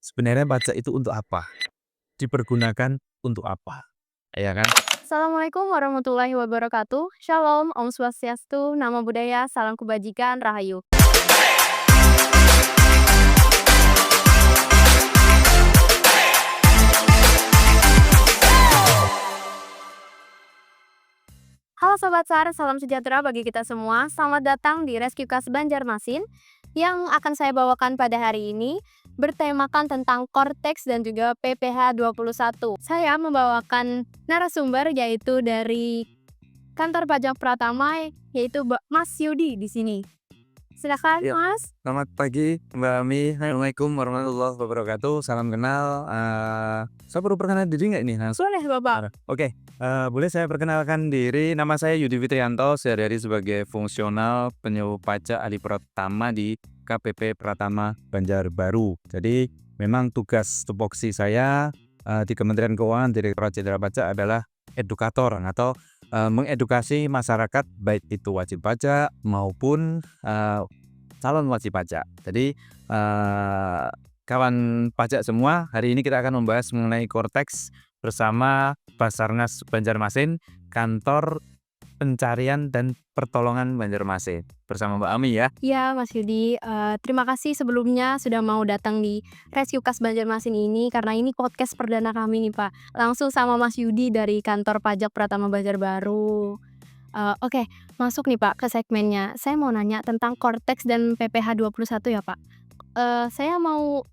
Sebenarnya pajak itu untuk apa? Dipergunakan untuk apa? Ya kan? Assalamualaikum warahmatullahi wabarakatuh. Shalom, Om Swastiastu, Namo Buddhaya, Salam Kebajikan, Rahayu. Halo Sobat SAR, salam sejahtera bagi kita semua. Selamat datang di Rescuecast Banjarmasin yang akan saya bawakan pada hari ini bertemakan tentang Cortex dan juga PPh 21. Saya membawakan narasumber yaitu dari Kantor Pajak Pratama yaitu Mas Yudi di sini. Silakan Iya. Mas. Selamat pagi Mbak Ami. Assalamualaikum warahmatullahi wabarakatuh. Salam kenal. Saya perlu perkenalan diri nggak ini? Boleh Bapak. Oke. Boleh saya perkenalkan diri. Nama saya Yudi Fitrianto. Sehari-hari sebagai fungsional penyuluh pajak ahli Pratama di KPP Pratama Banjarbaru. Jadi memang tugas tupoksi saya di Kementerian Keuangan Direktorat Jenderal Pajak adalah edukator atau mengedukasi masyarakat baik itu wajib pajak maupun calon wajib pajak. Jadi kawan pajak semua, hari ini kita akan membahas mengenai Cortex bersama Basarnas Banjarmasin, Kantor Pencarian dan Pertolongan Banjarmasin, bersama Mbak Ami ya. Ya Mas Yudi, terima kasih sebelumnya sudah mau datang di Rescuecast Banjarmasin ini karena ini podcast perdana kami nih Pak. Langsung sama Mas Yudi dari Kantor Pajak Pratama Banjarbaru. Oke, masuk nih Pak ke segmennya. Saya mau nanya tentang Cortex dan PPh 21 ya Pak.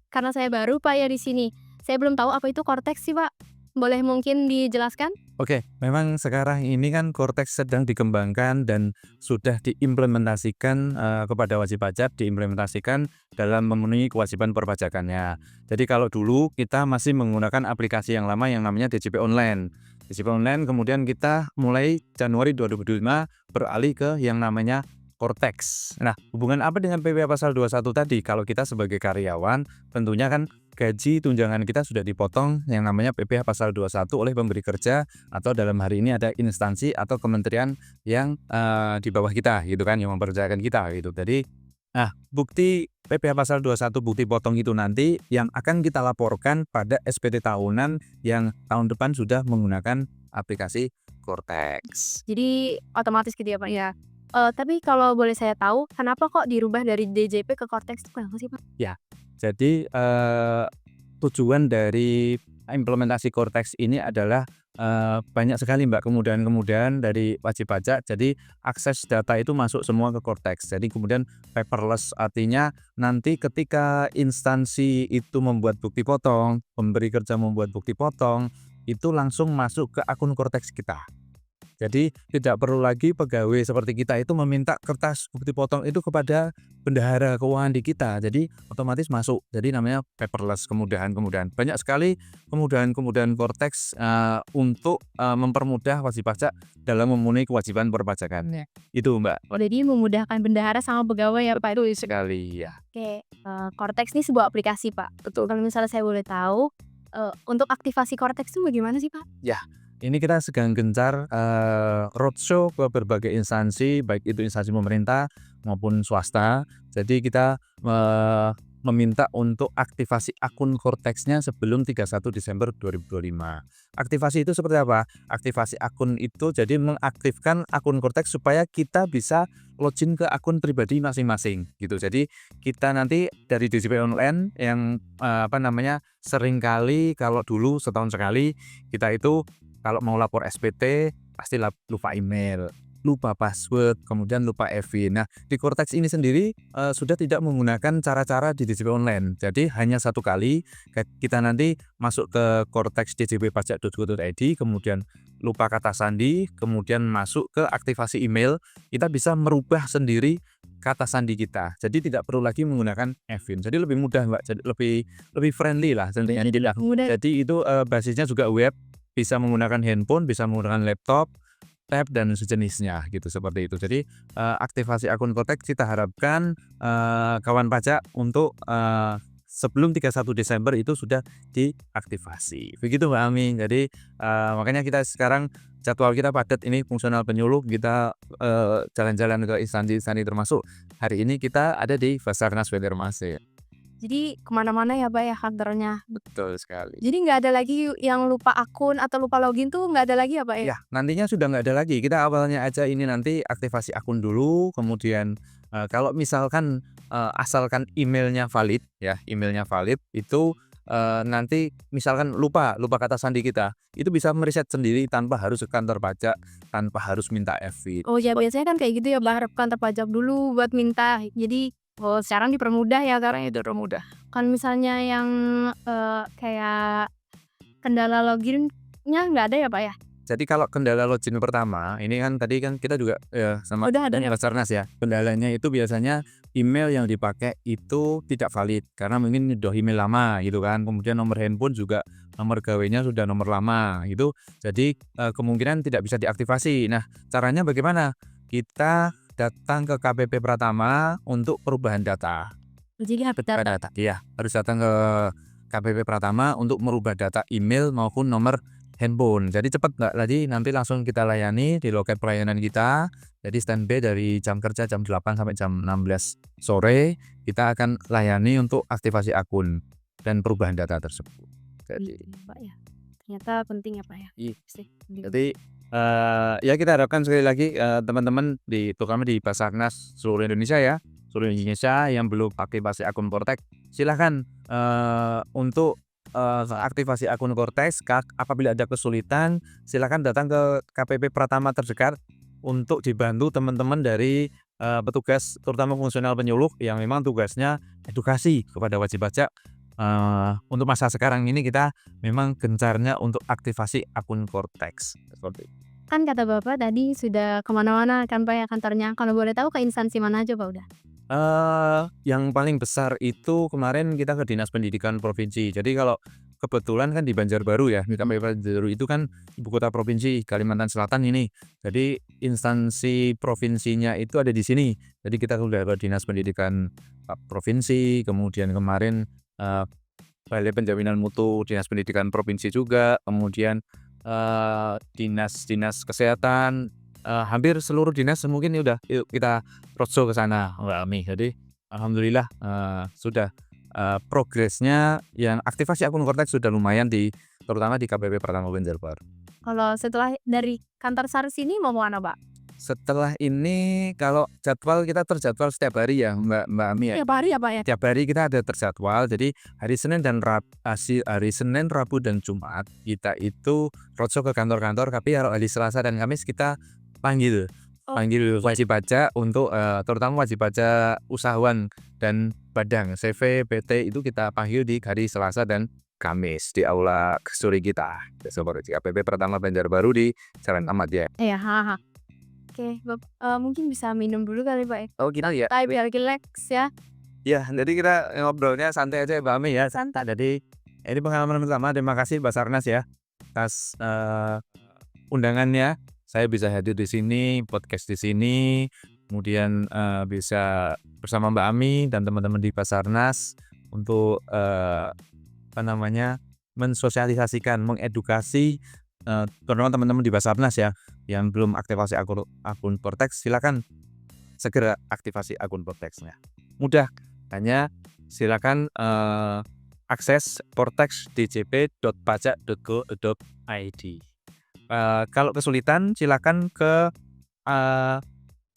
Karena saya baru Pak ya di sini. Saya belum tahu apa itu Cortex sih Pak. Boleh mungkin dijelaskan? Oke, memang sekarang ini kan Cortex sedang dikembangkan dan sudah diimplementasikan kepada wajib pajak, diimplementasikan dalam memenuhi kewajiban perpajakannya. Jadi kalau dulu kita masih menggunakan aplikasi yang lama yang namanya DJP Online. DJP Online kemudian kita mulai Januari 2025 beralih ke yang namanya Cortex. Nah, hubungan apa dengan PPh pasal 21 tadi? Kalau kita sebagai karyawan, tentunya kan gaji tunjangan kita sudah dipotong yang namanya PPh pasal 21 oleh pemberi kerja atau dalam hari ini ada instansi atau kementerian yang di bawah kita gitu kan, yang mempercayakan kita gitu. Jadi bukti PPh pasal 21 bukti potong itu nanti yang akan kita laporkan pada SPT tahunan yang tahun depan sudah menggunakan aplikasi Cortex. Jadi otomatis gitu ya Pak ya. Tapi kalau boleh saya tahu, kenapa kok dirubah dari DJP ke Cortex itu kenapa sih Pak? Ya, jadi tujuan dari implementasi Cortex ini adalah banyak sekali Mbak kemudahan-kemudahan dari wajib pajak. Jadi akses data itu masuk semua ke Cortex. Jadi kemudian paperless artinya nanti ketika instansi itu membuat bukti potong, pemberi kerja membuat bukti potong, itu langsung masuk ke akun Cortex kita. Jadi tidak perlu lagi pegawai seperti kita itu meminta kertas bukti potong itu kepada bendahara keuangan di kita. Jadi otomatis masuk. Jadi namanya paperless, kemudahan-kemudahan. Banyak sekali kemudahan-kemudahan Cortex untuk mempermudah wajib pajak dalam memenuhi kewajiban perpajakannya. Itu Mbak. Jadi memudahkan bendahara sama pegawai ya Pak itu. Sekali ya. Oke, Cortex ini sebuah aplikasi Pak. Betul. Kalau misalnya saya boleh tahu, untuk aktivasi Cortex itu bagaimana sih Pak? Ya, ini kita sedang gencar roadshow ke berbagai instansi, baik itu instansi pemerintah maupun swasta. Jadi kita meminta untuk aktivasi akun Cortex-nya sebelum 31 Desember 2025. Aktivasi itu seperti apa? Aktivasi akun itu jadi mengaktifkan akun Cortex supaya kita bisa login ke akun pribadi masing-masing gitu. Jadi kita nanti dari DJP Online yang seringkali kalau dulu setahun sekali kita itu kalau mau lapor SPT pasti lupa email, lupa password, kemudian lupa EVIN. Nah, di Cortex ini sendiri sudah tidak menggunakan cara-cara di DJP Online. Jadi hanya satu kali kita nanti masuk ke Cortex djppajak.go.id, kemudian lupa kata sandi, kemudian masuk ke aktivasi email, kita bisa merubah sendiri kata sandi kita. Jadi tidak perlu lagi menggunakan EVIN. Jadi lebih mudah Mbak, jadi lebih friendly lah. Mudah. Jadi itu basisnya juga web, bisa menggunakan handphone, bisa menggunakan laptop, tab dan sejenisnya gitu, seperti itu. Jadi aktivasi akun Cortex kita harapkan kawan pajak untuk sebelum 31 Desember itu sudah diaktifasi. Begitu Mbak Ami. Jadi makanya kita sekarang jadwal kita padat ini fungsional penyuluh, kita jalan-jalan ke instansi-instansi termasuk hari ini kita ada di Basarnas Banjarmasin. Jadi kemana-mana ya Pak ya kantornya. Betul sekali. Jadi nggak ada lagi yang lupa akun atau lupa login tuh nggak ada lagi ya Pak ya? Ya, nantinya sudah nggak ada lagi. Kita awalnya aja ini nanti aktivasi akun dulu, kemudian, kalau misalkan, asalkan emailnya valid ya, emailnya valid itu, nanti misalkan lupa lupa kata sandi kita, itu bisa mereset sendiri tanpa harus ke kantor pajak, tanpa harus minta e-fit. Oh ya biasanya kan kayak gitu ya berharap ke kantor pajak dulu buat minta. Jadi, oh sekarang dipermudah ya Kak. Sekarang itu udah mudah. Kan misalnya yang, kayak kendala login-nya nggak ada ya Pak ya? Jadi kalau kendala login pertama, ini kan tadi kan kita juga, sama Udah ada ya? Basarnas ya, kendalanya itu biasanya email yang dipakai itu tidak valid, karena mungkin udah email lama gitu kan, kemudian nomor handphone juga nomor gawainya sudah nomor lama gitu, jadi, kemungkinan tidak bisa diaktifasi. Nah, caranya bagaimana? Kita datang ke KPP Pratama untuk perubahan data. Jadi harus data. Iya, harus datang ke KPP Pratama untuk merubah data email maupun nomor handphone. Jadi cepat Mbak, tadi nanti langsung kita layani di loket pelayanan kita. Jadi standby dari jam kerja jam 8 sampai jam 16 sore, kita akan layani untuk aktivasi akun dan perubahan data tersebut. Jadi Gitu ya Pak ya. Ternyata penting ya Pak ya. i Sih, penting. jadi, ya kita harapkan sekali lagi, teman-teman terutama di Basarnas seluruh Indonesia ya, seluruh Indonesia yang belum aktivasi akun Kortex, silahkan, untuk, aktivasi akun Kortex. Apabila ada kesulitan, silahkan datang ke KPP Pratama terdekat untuk dibantu teman-teman dari, petugas terutama fungsional penyuluh yang memang tugasnya edukasi kepada wajib pajak. Untuk masa sekarang ini kita memang gencarnya untuk aktivasi akun Kortex, seperti itu. Kan kata Bapak tadi sudah kemana-mana kan Pak ya kantornya. Kalau boleh tahu ke instansi mana aja Pak udah? Yang paling besar itu kemarin kita ke Dinas Pendidikan Provinsi. Jadi kalau kebetulan kan di Banjarbaru ya, di KPP Banjarbaru itu kan ibu kota provinsi Kalimantan Selatan ini. Jadi instansi provinsinya itu ada di sini. Jadi kita sudah ke Dinas Pendidikan, Provinsi, kemudian kemarin, Balai Penjaminan Mutu Dinas Pendidikan Provinsi juga, kemudian, dinas-dinas kesehatan, hampir seluruh dinas mungkin udah yuk kita roadshow ke sana Mbak Ami. Jadi alhamdulillah, sudah, progresnya yang aktivasi akun Kortex sudah lumayan terutama di KPP Pratama Banjarbaru. Kalau setelah dari kantor SARS ini mau kemana Pak? Setelah ini kalau jadwal kita terjadwal setiap hari ya Mbak Ami ya. Tiap hari ya Pak ya? Tiap hari kita ada terjadwal, jadi hari Senin, Rabu dan Jumat kita itu roadshow ke kantor-kantor, tapi kalau hari Selasa dan Kamis kita panggil Oh. panggil wajib pajak untuk, terutama wajib pajak usahawan dan Badang, CV, PT itu kita panggil di hari Selasa dan Kamis di aula Kesuri kita, seperti KPP Pratama Banjarbaru di Jalan Ahmad Yahya. Iya, heeh. Oke, mungkin bisa minum dulu kali Pak ya? Oh kita ya? Tapi biar rileks ya. Ya, jadi kita ngobrolnya santai aja ya Mbak Ami ya. Santai. Jadi ini pengalaman pertama, terima kasih Basarnas ya atas, undangannya. Saya bisa hadir di sini, podcast di sini, kemudian, bisa bersama Mbak Ami dan teman-teman di Basarnas untuk, apa namanya, mensosialisasikan, mengedukasi, terutama teman-teman di Basarnas ya, yang belum aktivasi akun Kortex, silakan segera aktivasi akun Kortexnya. Mudah, hanya silakan, akses kortex.djp.pajak.go.id. Kalau kesulitan silakan ke,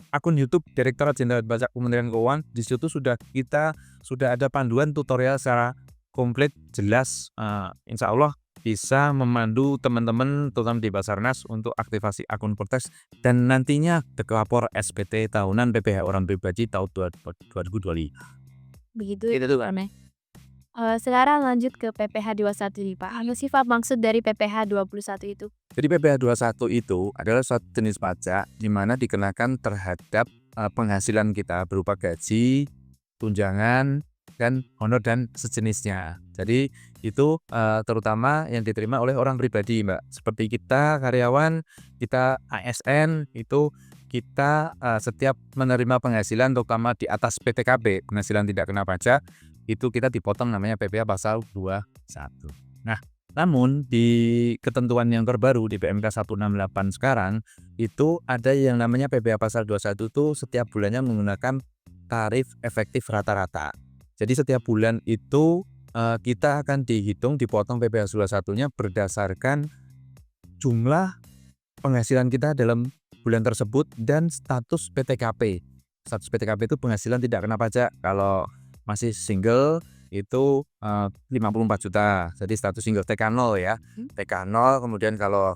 akun YouTube Direktorat Jenderal Pajak Kementerian Keuangan. Di situ kita sudah ada panduan tutorial secara komplit, jelas, insya Allah bisa memandu teman-teman terutama di Basarnas untuk aktivasi akun Kortex dan nantinya lapor SPT tahunan PPh Orang Pribadi tahun 2025. Begitu Itu tuh, Mbak. Pak. Sekarang lanjut ke PPh 21 nih Pak. Apa sih Pak maksud dari PPh 21 itu? Jadi PPh 21 itu adalah suatu jenis pajak di mana dikenakan terhadap, penghasilan kita berupa gaji, tunjangan, dan honor dan sejenisnya. Jadi itu, terutama yang diterima oleh orang pribadi Mbak. Seperti kita karyawan, kita ASN itu kita, setiap menerima penghasilan terutama di atas PTKB, penghasilan tidak kena pajak, itu kita dipotong namanya PPh pasal 21. Nah, namun di ketentuan yang terbaru di PMK 168 sekarang, itu ada yang namanya PPh pasal 21 itu setiap bulannya menggunakan tarif efektif rata-rata. Jadi setiap bulan itu kita akan dipotong PPh 21-nya berdasarkan jumlah penghasilan kita dalam bulan tersebut dan status PTKP. Status PTKP itu penghasilan tidak kena pajak. Kalau masih single itu 54 juta. Jadi status single TK0 ya. TK0, kemudian kalau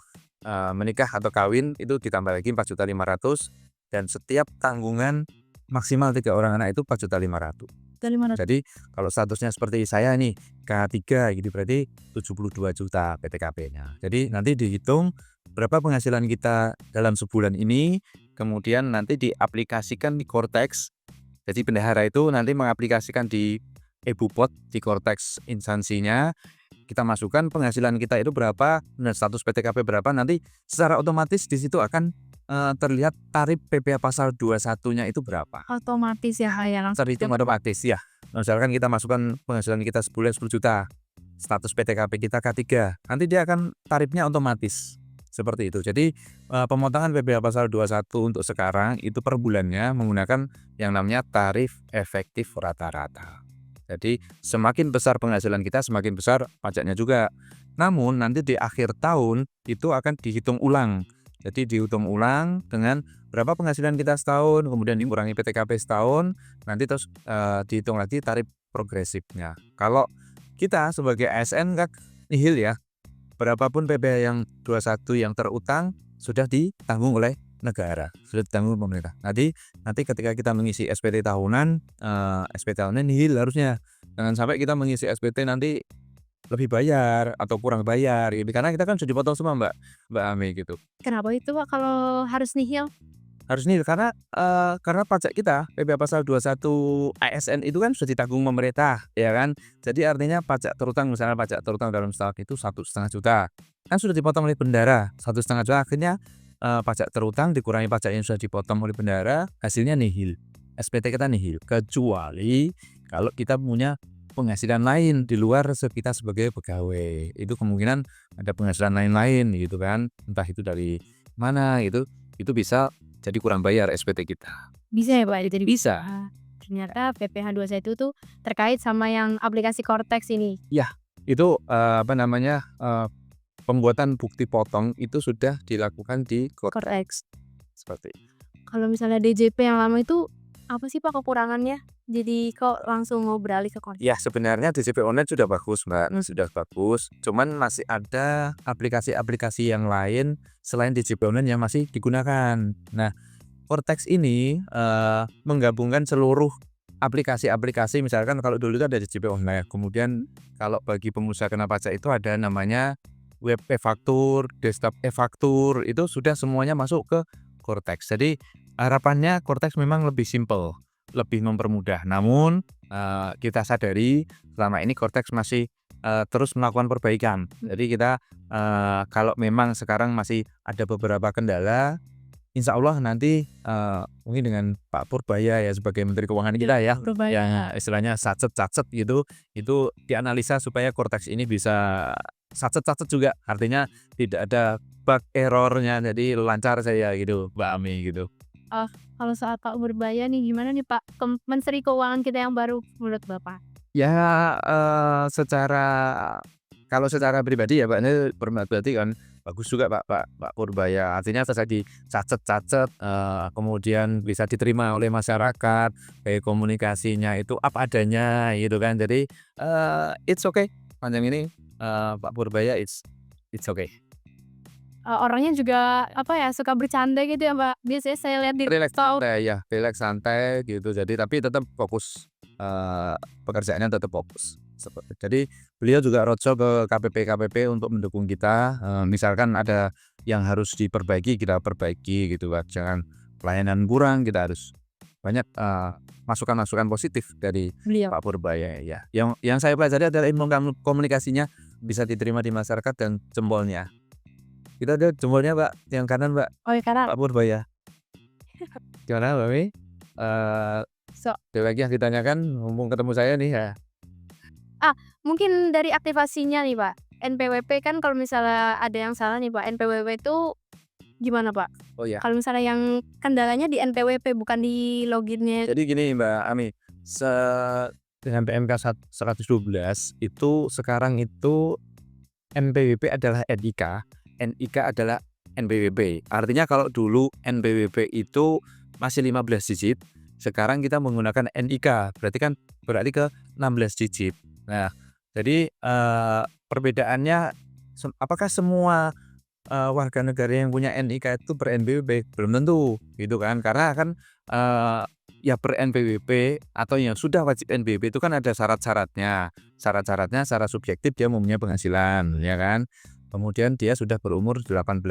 menikah atau kawin itu ditambah lagi 4.500.000 dan setiap tanggungan maksimal 3 orang anak itu 4.500.000. Jadi kalau statusnya seperti saya nih K3 gitu berarti 72 juta PTKP-nya. Jadi nanti dihitung berapa penghasilan kita dalam sebulan ini, kemudian nanti diaplikasikan di Cortex. Jadi bendahara itu nanti mengaplikasikan di EBUPOT di Cortex instansinya. Kita masukkan penghasilan kita itu berapa dan status PTKP berapa, nanti secara otomatis di situ akan terlihat tarif PPh pasal 21-nya itu berapa. Otomatis ya langsung Terhitung otomatis ya. Misalkan kita masukkan penghasilan kita sebulan 10 juta, status PTKP kita K3, nanti dia akan tarifnya otomatis. Seperti itu. Jadi pemotongan PPh pasal 21 untuk sekarang itu per bulannya menggunakan yang namanya tarif efektif rata-rata. Jadi semakin besar penghasilan kita, semakin besar pajaknya juga. Namun nanti di akhir tahun itu akan dihitung ulang. Jadi dihitung ulang dengan berapa penghasilan kita setahun, kemudian dikurangi PTKP setahun, nanti terus dihitung lagi tarif progresifnya. Kalau kita sebagai ASN kan nihil ya, berapapun PPh yang 21 yang terutang sudah ditanggung oleh negara, sudah ditanggung pemerintah. Nanti ketika kita mengisi SPT tahunan, SPT tahunan nihil harusnya. Jangan sampai kita mengisi SPT nanti lebih bayar atau kurang bayar gitu. Karena kita kan sudah dipotong semua Mbak Ami gitu. Kenapa itu Pak kalau harus nihil? Harus nihil karena pajak kita PPh pasal 21 ASN itu kan sudah ditanggung pemerintah ya kan. Jadi artinya pajak terutang, misalnya pajak terutang dalam setahun itu 1,5 juta. Kan sudah dipotong oleh bendahara 1,5 juta, akhirnya pajak terutang dikurangi pajak yang sudah dipotong oleh bendahara, hasilnya nihil. SPT kita nihil, kecuali kalau kita punya penghasilan lain di luar kita sebagai pegawai. Itu kemungkinan ada penghasilan lain-lain gitu kan, entah itu dari mana gitu, itu bisa jadi kurang bayar SPT kita. Bisa ya Pak? Jadi Bisa. Ternyata PPh 21 tuh terkait sama yang aplikasi Cortex ini. Ya, itu pembuatan bukti potong itu sudah dilakukan di Cortex. Seperti itu. Kalau misalnya DJP yang lama itu apa sih Pak kekurangannya? Jadi kok langsung mau beralih ke Cortex? Ya sebenarnya DJP online sudah bagus Mbak, sudah bagus. Cuman masih ada aplikasi-aplikasi yang lain selain DJP online yang masih digunakan. Nah, Cortex ini menggabungkan seluruh aplikasi-aplikasi. Misalkan kalau dulu itu ada DJP online, kemudian kalau bagi pengusaha kena pajak itu ada namanya web e-faktur, desktop e-faktur, itu sudah semuanya masuk ke Cortex. Jadi harapannya Cortex memang lebih simple, lebih mempermudah. Namun kita sadari selama ini Cortex masih terus melakukan perbaikan. Jadi kita kalau memang sekarang masih ada beberapa kendala, insya Allah nanti mungkin dengan Pak Purbaya ya sebagai Menteri Keuangan kita ya, yang istilahnya sacet gitu, itu dianalisa supaya Cortex ini bisa sacet juga, artinya tidak ada bug errornya, jadi lancar saya gitu Mbak Ami gitu. Kalau soal Pak Purbaya nih gimana nih Pak, Menteri Keuangan kita yang baru menurut Bapak? Ya kalau secara pribadi ya Pak, ini berarti kan bagus juga Pak Purbaya, artinya bisa dicacet, kemudian bisa diterima oleh masyarakat, kayak komunikasinya itu apa adanya gitu kan. Jadi it's okay panjang ini Pak Purbaya, it's okay. Orangnya juga apa ya, suka bercanda gitu ya Pak, biasanya saya lihat di Rileks TikTok. santai ya, rileks santai gitu. Jadi tapi tetap fokus, pekerjaannya tetap fokus. Jadi beliau juga roadshow ke KPP untuk mendukung kita. Misalkan ada yang harus diperbaiki, kita perbaiki gitu Pak. Jangan pelayanan kurang, kita harus banyak masukan-masukan positif dari Beliau. Pak Purbaya ya. Yang saya pelajari adalah ilmu komunikasinya bisa diterima di masyarakat dan jempolnya. Kita ada jempolnya Pak, yang kanan Mbak, Oh ya karena Pak Purbaya. Gimana Mbak Mi? Ada lagi yang ditanyakan, mumpung ketemu saya nih ya. mungkin dari aktivasinya nih Pak, NPWP kan kalau misalnya ada yang salah nih Pak, NPWP itu gimana Pak? Oh ya. Kalau misalnya yang kendalanya di NPWP bukan di loginnya. Jadi gini Mbak Ami, dengan PMK 112 itu sekarang itu NPWP adalah NIK, NIK adalah NPWP. Artinya kalau dulu NPWP itu masih 15 digit, sekarang kita menggunakan NIK, berarti ke 16 digit. Nah, jadi perbedaannya apakah semua warga negara yang punya NIK itu ber-NPWP? Belum tentu, gitu kan. Karena kan ya ber-NPWP atau yang sudah wajib NPWP itu kan ada syarat-syaratnya. Syarat-syaratnya secara subjektif dia mempunyai penghasilan, ya kan. Kemudian dia sudah berumur 18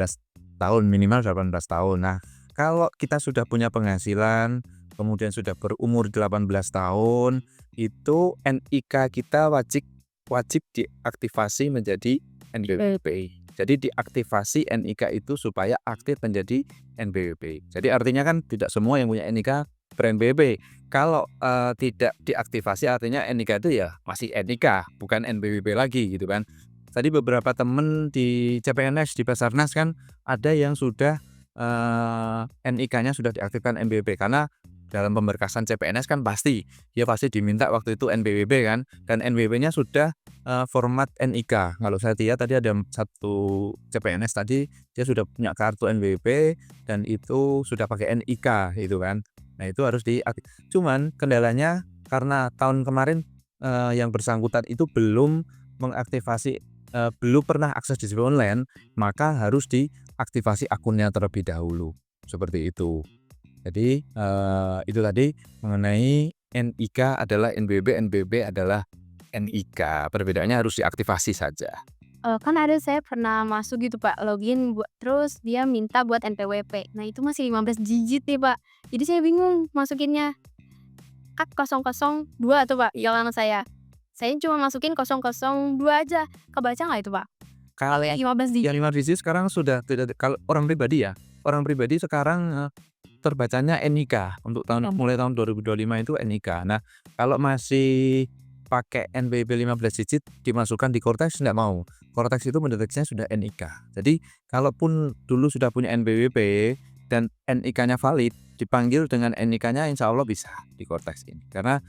tahun, minimal 18 tahun. Nah, kalau kita sudah punya penghasilan, kemudian sudah berumur 18 tahun, itu NIK kita wajib diaktifasi menjadi NPWP. Jadi diaktifasi NIK itu supaya aktif menjadi NPWP. Jadi artinya kan tidak semua yang punya NIK ber-NPWP. Kalau tidak diaktifasi artinya NIK itu ya masih NIK, bukan NPWP lagi gitu kan. Tadi beberapa temen di CPNS, di Basarnas kan ada yang sudah NIK-nya sudah diaktifkan NPWP karena dalam pemberkasan CPNS kan pasti diminta waktu itu NPWP kan, dan NPWP-nya sudah format NIK. Kalau saya lihat tadi ada satu CPNS tadi dia sudah punya kartu NPWP dan itu sudah pakai NIK itu kan. Nah, itu harus cuman kendalanya karena tahun kemarin yang bersangkutan itu belum mengaktifasi, belum pernah akses di online, maka harus diaktifasi akunnya terlebih dahulu. Seperti itu. Jadi itu tadi mengenai NIK adalah NPWP, NPWP adalah NIK. Perbedaannya harus diaktifasi saja. Kan ada saya pernah masuk gitu Pak, login terus dia minta buat NPWP. Nah itu masih 15 digit nih Pak. Jadi saya bingung masukinnya. Kan 002 tuh Pak hilangan saya. Saya cuma masukin 002 aja. Kebaca nggak itu Pak? Kalau Yang 15 digit. yang 5 digit sekarang sudah tidak, kalau orang pribadi ya, orang pribadi sekarang terbacanya NIK untuk mulai tahun 2025 itu NIK. Nah, kalau masih pakai NPWP 15 digit dimasukkan di Cortex nggak mau. Cortex itu mendeteksinya sudah NIK. Jadi kalaupun dulu sudah punya NPWP dan NIK-nya valid, dipanggil dengan NIK-nya insya Allah bisa di Cortex ini. Karena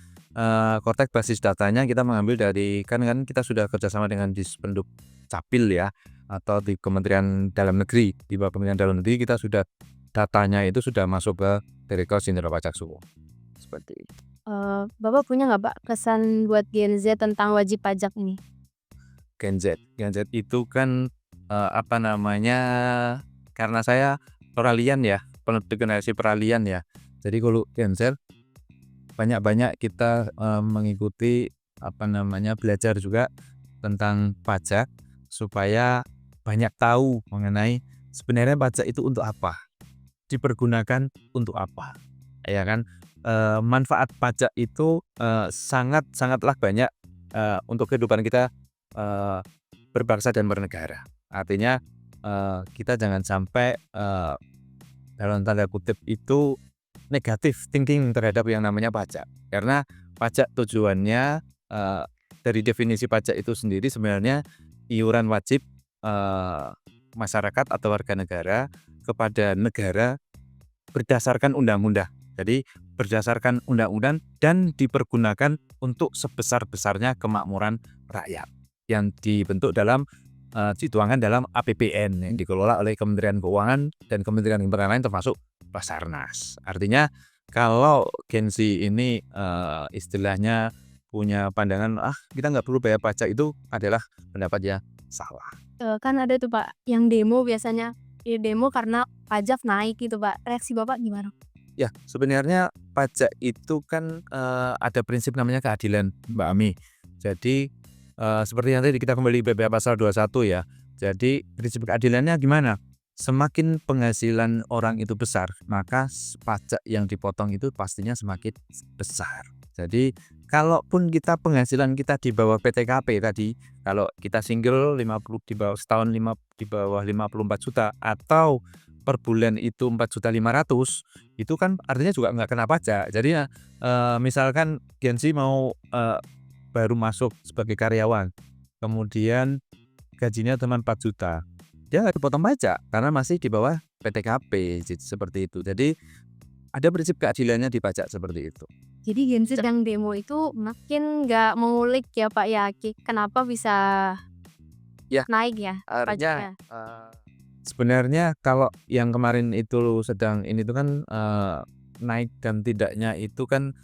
Cortex basis datanya kita mengambil dari kan kita sudah kerjasama dengan Dispenduk Capil ya, atau di Kementerian Dalam Negeri. Di bawah Kementerian Dalam Negeri kita sudah datanya itu sudah masuk ke Direktorat Jenderal Pajak Suku. Seperti itu. Bapak punya nggak Pak kesan buat Gen Z tentang wajib pajak ini? Gen Z. Gen Z itu kan apa namanya? Karena saya peralihan ya, generasi peralihan ya. Jadi kalau Gen Z banyak-banyak kita mengikuti apa namanya? Belajar juga tentang pajak supaya banyak tahu mengenai sebenarnya pajak itu untuk apa, dipergunakan untuk apa, ya kan. Manfaat pajak itu sangatlah banyak untuk kehidupan kita berbangsa dan bernegara. Artinya kita jangan sampai dalam tanda kutip itu negatif thinking terhadap yang namanya pajak. Karena pajak tujuannya dari definisi pajak itu sendiri sebenarnya iuran wajib masyarakat atau warga negara kepada negara berdasarkan undang-undang. Jadi berdasarkan undang-undang dan dipergunakan untuk sebesar-besarnya kemakmuran rakyat yang dibentuk dalam dituangkan dalam APBN yang dikelola oleh Kementerian Keuangan dan kementerian-kementerian lain termasuk Basarnas. Artinya kalau Gen Z ini istilahnya punya pandangan kita nggak perlu bayar pajak, itu adalah pendapatnya salah. Kan ada tuh Pak yang demo biasanya, ya demo karena pajak naik gitu Pak. Reaksi Bapak gimana? Ya, sebenarnya pajak itu kan ada prinsip namanya keadilan, Mbak Ami. Jadi seperti yang tadi kita kembali BPA pasal 21 ya. Jadi prinsip keadilannya gimana? Semakin penghasilan orang itu besar, maka pajak yang dipotong itu pastinya semakin besar. Jadi kalaupun kita penghasilan kita di bawah PTKP tadi, kalau kita single 50 di bawah setahun di bawah 54 juta atau per bulan itu 4.500.000, itu kan artinya juga nggak kena pajak. Jadi misalkan Gen Z mau baru masuk sebagai karyawan, kemudian gajinya cuma 4 juta, dia nggak dipotong pajak karena masih di bawah PTKP seperti itu. Jadi ada prinsip keadilannya di pajak seperti itu. Jadi Gen Z yang demo itu makin nggak mengulik ya Pak ya, kenapa bisa Ya, naik ya artinya pajaknya? sebenarnya kalau yang kemarin itu sedang ini tuh kan naik dan tidaknya itu kan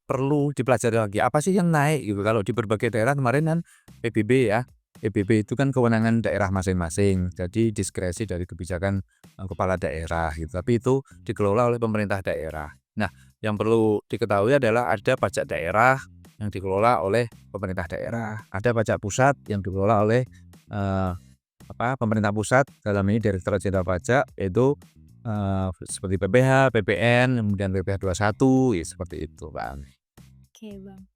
perlu dipelajari lagi. Apa sih yang naik gitu? Kalau di berbagai daerah kemarin kan PBB ya. PBB itu kan kewenangan daerah masing-masing. Jadi diskresi dari kebijakan kepala daerah gitu. Tapi itu dikelola oleh pemerintah daerah. Nah, yang perlu diketahui adalah ada pajak daerah yang dikelola oleh pemerintah daerah. Ada pajak pusat yang dikelola oleh pemerintah pusat, dalam ini Direktorat Jenderal Pajak, yaitu seperti PPH, PPN, kemudian PPh 21 ya seperti itu, Bang. Oke Bang.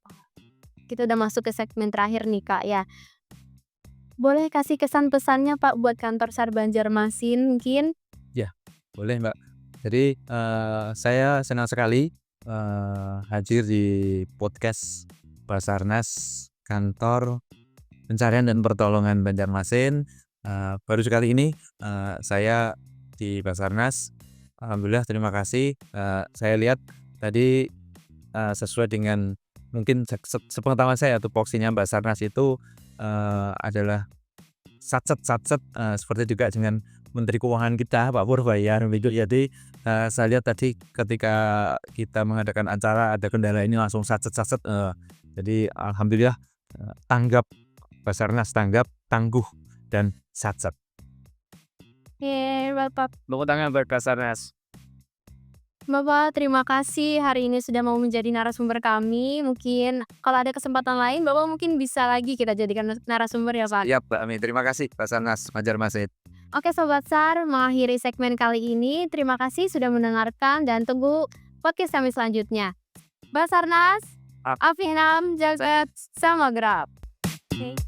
Kita udah masuk ke segmen terakhir nih Kak ya. Boleh kasih kesan pesannya Pak buat kantor SAR Banjarmasin mungkin? Ya, boleh, Mbak. Jadi saya senang sekali hadir di podcast Basarnas Kantor Pencarian dan Pertolongan Banjarmasin. Baru sekali ini saya di Basarnas. Alhamdulillah, terima kasih. Saya lihat tadi sesuai dengan mungkin sepengetahuan saya tupoksinya Basarnas itu adalah satset seperti juga dengan Menteri Keuangan kita Pak Purbayan begitu. Jadi saya lihat tadi ketika kita mengadakan acara ada kendala ini langsung satset. Jadi alhamdulillah tanggap, Basarnas tanggap, tangguh dan satset. Oke Bapak. Tepuk tangan buat Basarnas. Bapak terima kasih hari ini sudah mau menjadi narasumber kami. Mungkin kalau ada kesempatan lain Bapak mungkin bisa lagi kita jadikan narasumber ya Pak. Siap, Mbak Ami. Terima kasih Basarnas Banjarmasin. Oke Sobat SAR, mengakhiri segmen kali ini. Terima kasih sudah mendengarkan dan tunggu podcast kami selanjutnya. Basarnas, Afinam, Jagat, Samagrab. Oke.